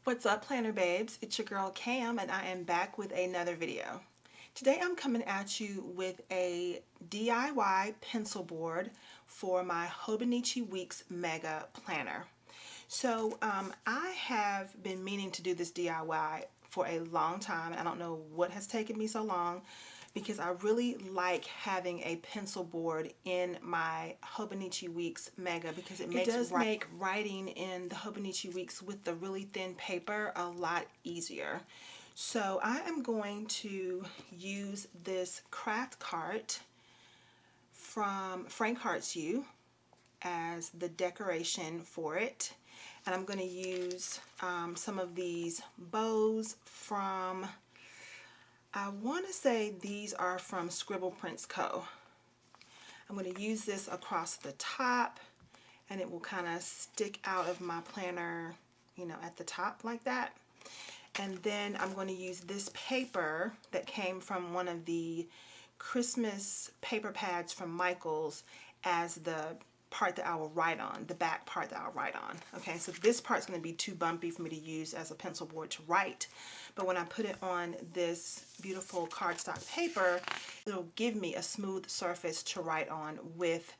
What's up, planner babes? It's your girl Cam and I am back with another video. Today I'm coming at you with a DIY pencil board for my Hobonichi Weeks Mega Planner. So I have been meaning to do this DIY for a long time, and I don't know what has taken me so long, because I really like having a pencil board in my Hobonichi Weeks Mega because it does make writing in the Hobonichi Weeks with the really thin paper a lot easier. So I am going to use this craft cart from Frank Hearts You as the decoration for it. And I'm going to use some of these bows from, I want to say these are from Scribble Prints Co. I'm going to use this across the top, and it will kind of stick out of my planner, you know, at the top like that. And then I'm going to use this paper that came from one of the Christmas paper pads from Michaels as the part that I will write on, the back part that I'll write on. Okay, so this part's going to be too bumpy for me to use as a pencil board to write, but when I put it on this beautiful cardstock paper, it'll give me a smooth surface to write on with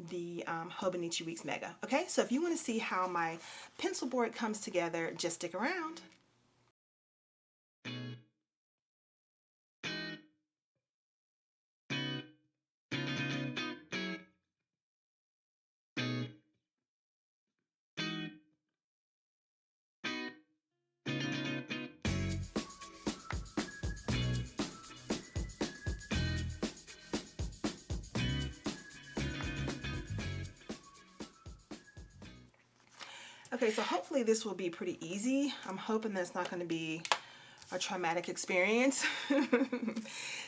the Hobonichi Weeks Mega. Okay, so if you want to see how my pencil board comes together, just stick around. Okay, so hopefully this will be pretty easy. I'm hoping that it's not going to be a traumatic experience.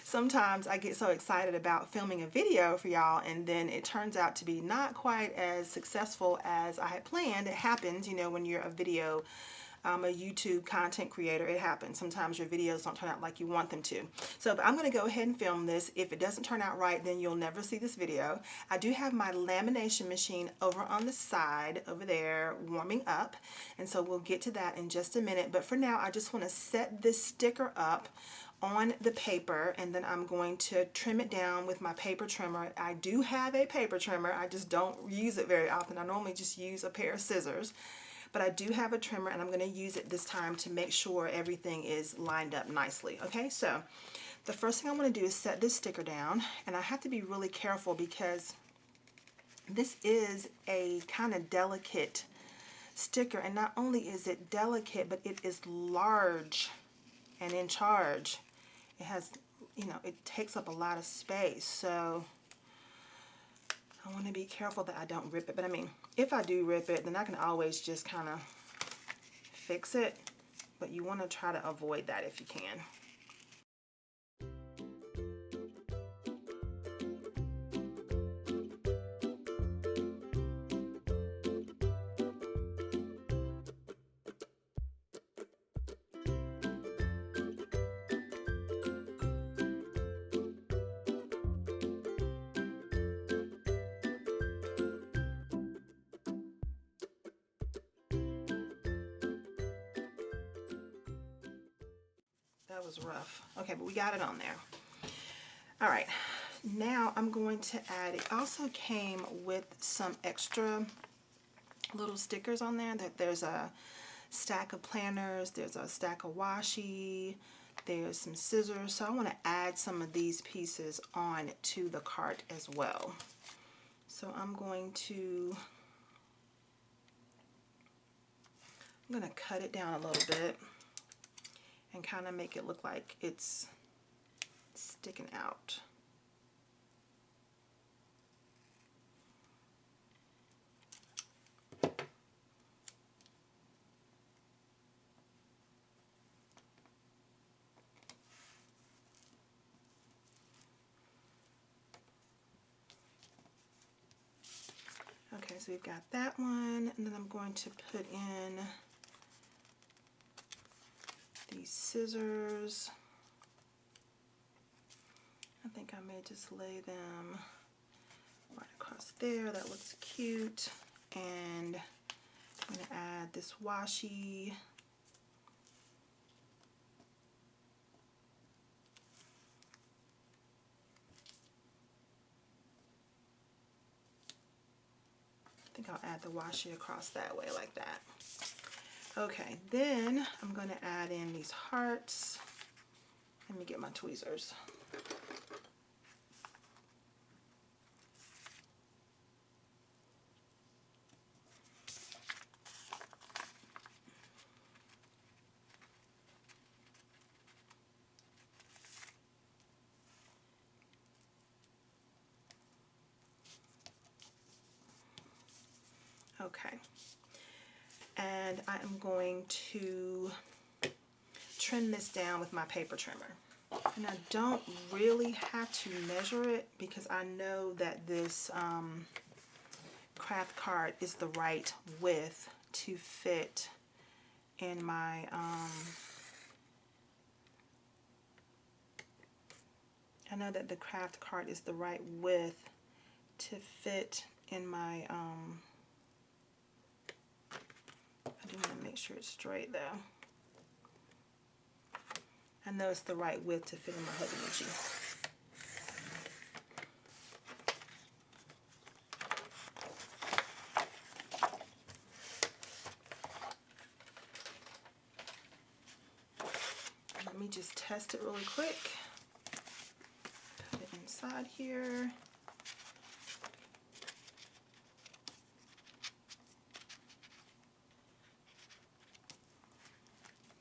Sometimes I get so excited about filming a video for y'all, and then it turns out to be not quite as successful as I had planned. It happens, you know, when you're a YouTube content creator. It happens. Sometimes your videos don't turn out like you want them to. So I'm going to go ahead and film this. If it doesn't turn out right, then you'll never see this video. I do have my lamination machine over on the side over there warming up, and so we'll get to that in just a minute. But for now, I just want to set this sticker up on the paper, and then I'm going to trim it down with my paper trimmer. I do have a paper trimmer. I just don't use it very often. I normally just use a pair of scissors. But I do have a trimmer, and I'm going to use it this time to make sure everything is lined up nicely. Okay, so the first thing I want to do is set this sticker down, and I have to be really careful because this is a kind of delicate sticker, and not only is it delicate, but it is large and in charge. It has, you know, it takes up a lot of space, so I want to be careful that I don't rip it. But I mean, if I do rip it, then I can always just kind of fix it. But you want to try to avoid that if you can. That was rough. Okay, but we got it on there. All right, now I'm going to add, it also came with some extra little stickers on there. That there's a stack of planners, there's a stack of washi, there's some scissors. So I want to add some of these pieces on to the cart as well. So I'm going to cut it down a little bit and kind of make it look like it's sticking out. Okay, so we've got that one, and then I'm going to put in these scissors. I think I may just lay them right across there. That looks cute. And I'm going to add this washi think I'll add the washi across that way like that. Okay, then I'm going to add in these hearts. Let me get my tweezers. Okay, and I am going to trim this down with my paper trimmer. And I don't really have to measure it because I know that this craft card is the right width to fit in my I know that the craft card is the right width to fit in my I do want to make sure it's straight though. I know it's the right width to fit in my Hobonichi. Let me just test it really quick. Put it inside here.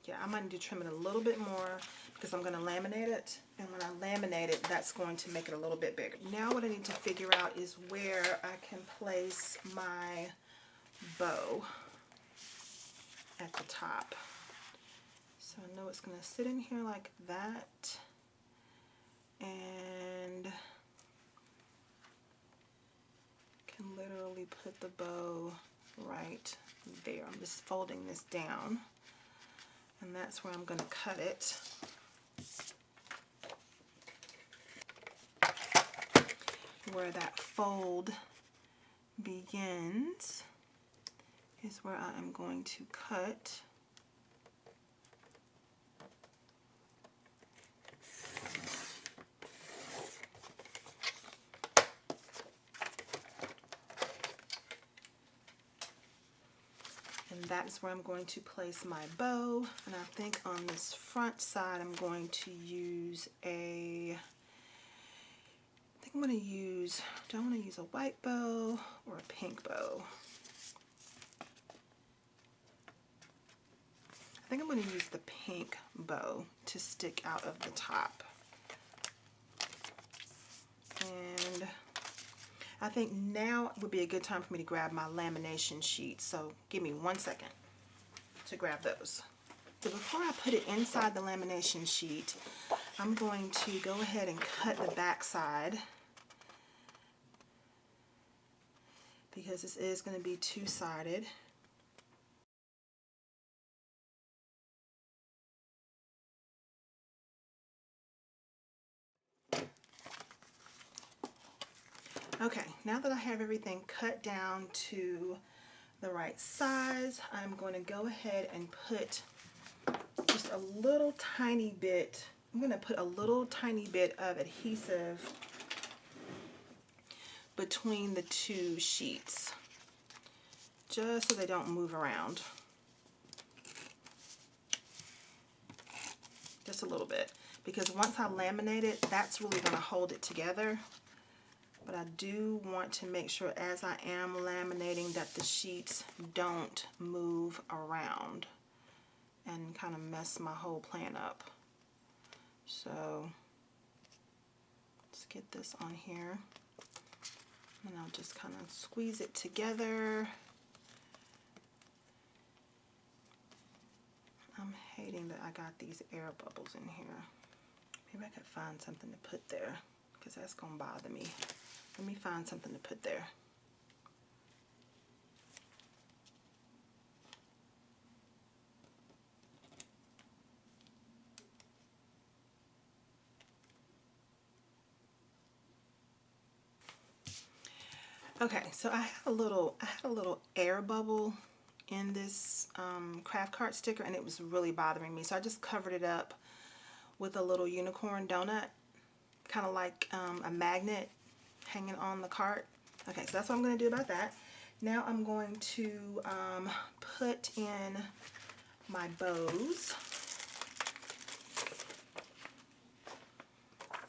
Yeah, I might need to trim it a little bit more because I'm going to laminate it, and when I laminate it, that's going to make it a little bit bigger. Now what I need to figure out is where I can place my bow at the top. So I know it's going to sit in here like that, and can literally put the bow right there. I'm just folding this down. And that's where I'm going to cut it. Where that fold begins is where I am going to cut. And that's where I'm going to place my bow. And I think on this front side I'm going to use do I want to use a white bow or a pink bow? I think I'm going to use the pink bow to stick out of the top. And I think now would be a good time for me to grab my lamination sheet. So give me 1 second to grab those. So before I put it inside the lamination sheet, I'm going to go ahead and cut the back side because this is going to be two-sided. Okay, now that I have everything cut down to the right size, I'm going to go ahead and put just a little tiny bit, I'm going to put a little tiny bit of adhesive between the two sheets, just so they don't move around. Just a little bit, because once I laminate it, that's really going to hold it together. But I do want to make sure as I am laminating that the sheets don't move around and kind of mess my whole plan up. So let's get this on here, and I'll just kind of squeeze it together. I'm hating that I got these air bubbles in here. Maybe I could find something to put there because that's going to bother me. Let me find something to put there. Okay, so I had a little air bubble in this craft card sticker, and it was really bothering me. So I just covered it up with a little unicorn donut, kind of like a magnet hanging on the cart. Okay, so that's what I'm going to do about that. Now I'm going to put in my bows.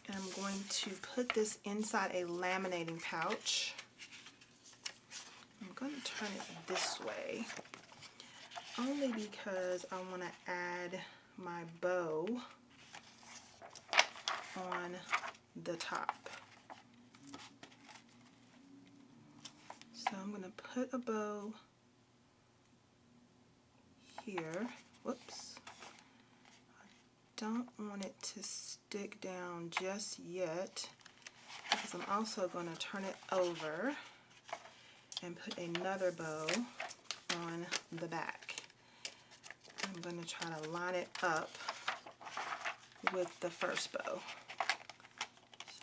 And I'm going to put this inside a laminating pouch. I'm going to turn it this way, only because I want to add my bow on the top. So I'm going to put a bow here. Whoops. I don't want it to stick down just yet, because I'm also going to turn it over and put another bow on the back. I'm going to try to line it up with the first bow.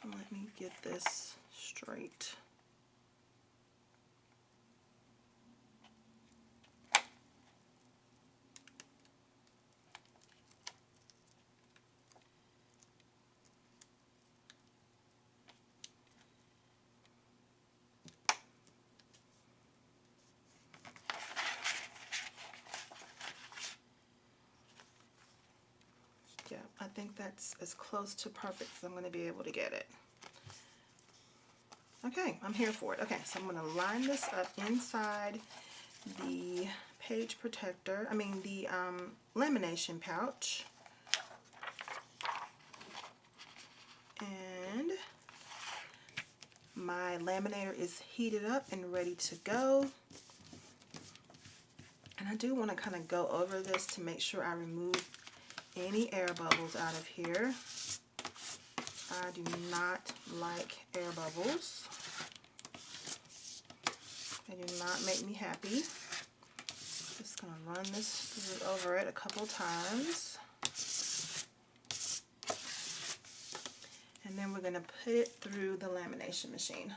So let me get this straight. Yeah, I think that's as close to perfect as I'm going to be able to get it. Okay, I'm here for it. Okay, so I'm going to line this up inside the page protector, the lamination pouch. And my laminator is heated up and ready to go. And I do want to kind of go over this to make sure I remove any air bubbles out of here. I do not like air bubbles. They do not make me happy. Just going to run this over it a couple times. And then we're going to put it through the lamination machine.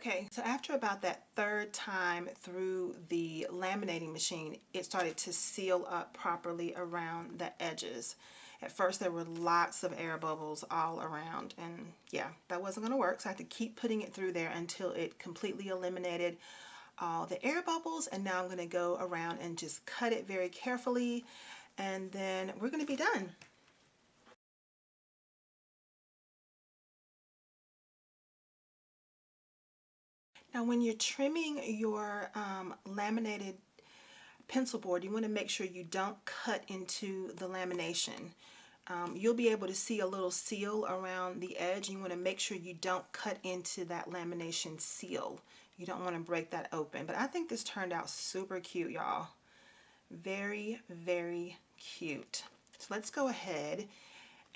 Okay, so after about that third time through the laminating machine, it started to seal up properly around the edges. At first there were lots of air bubbles all around, and yeah, that wasn't going to work, so I had to keep putting it through there until it completely eliminated all the air bubbles. And now I'm going to go around and just cut it very carefully, and then we're going to be done. Now when you're trimming your laminated pencil board, you want to make sure you don't cut into the lamination. You'll be able to see a little seal around the edge. You want to make sure you don't cut into that lamination seal. You don't want to break that open. But I think this turned out super cute, y'all. Very, very cute. So let's go ahead.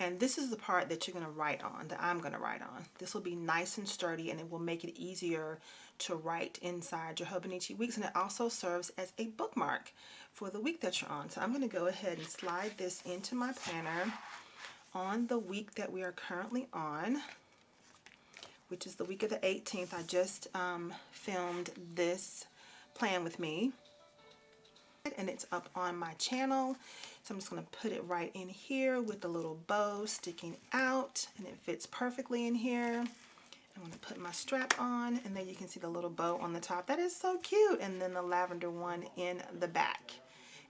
And this is the part that you're going to write on, that I'm going to write on. This will be nice and sturdy, and it will make it easier to write inside your Hobonichi weeks. And it also serves as a bookmark for the week that you're on. So I'm going to go ahead and slide this into my planner on the week that we are currently on, which is the week of the 18th. I just filmed this plan with me, and it's up on my channel. So I'm just going to put it right in here with the little bow sticking out, and it fits perfectly in here. I'm going to put my strap on, and then you can see the little bow on the top. That is so cute. And then the lavender one in the back.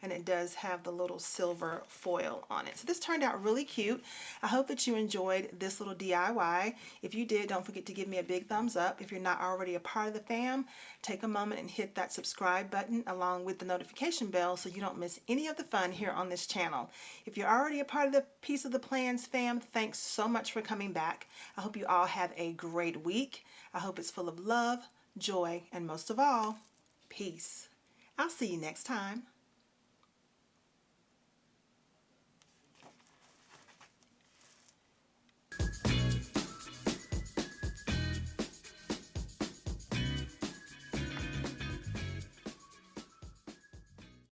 And it does have the little silver foil on it. So this turned out really cute. I hope that you enjoyed this little DIY. If you did, don't forget to give me a big thumbs up. If you're not already a part of the fam, take a moment and hit that subscribe button along with the notification bell so you don't miss any of the fun here on this channel. If you're already a part of the Piece of the Plans fam, thanks so much for coming back. I hope you all have a great week. I hope it's full of love, joy, and most of all, peace. I'll see you next time.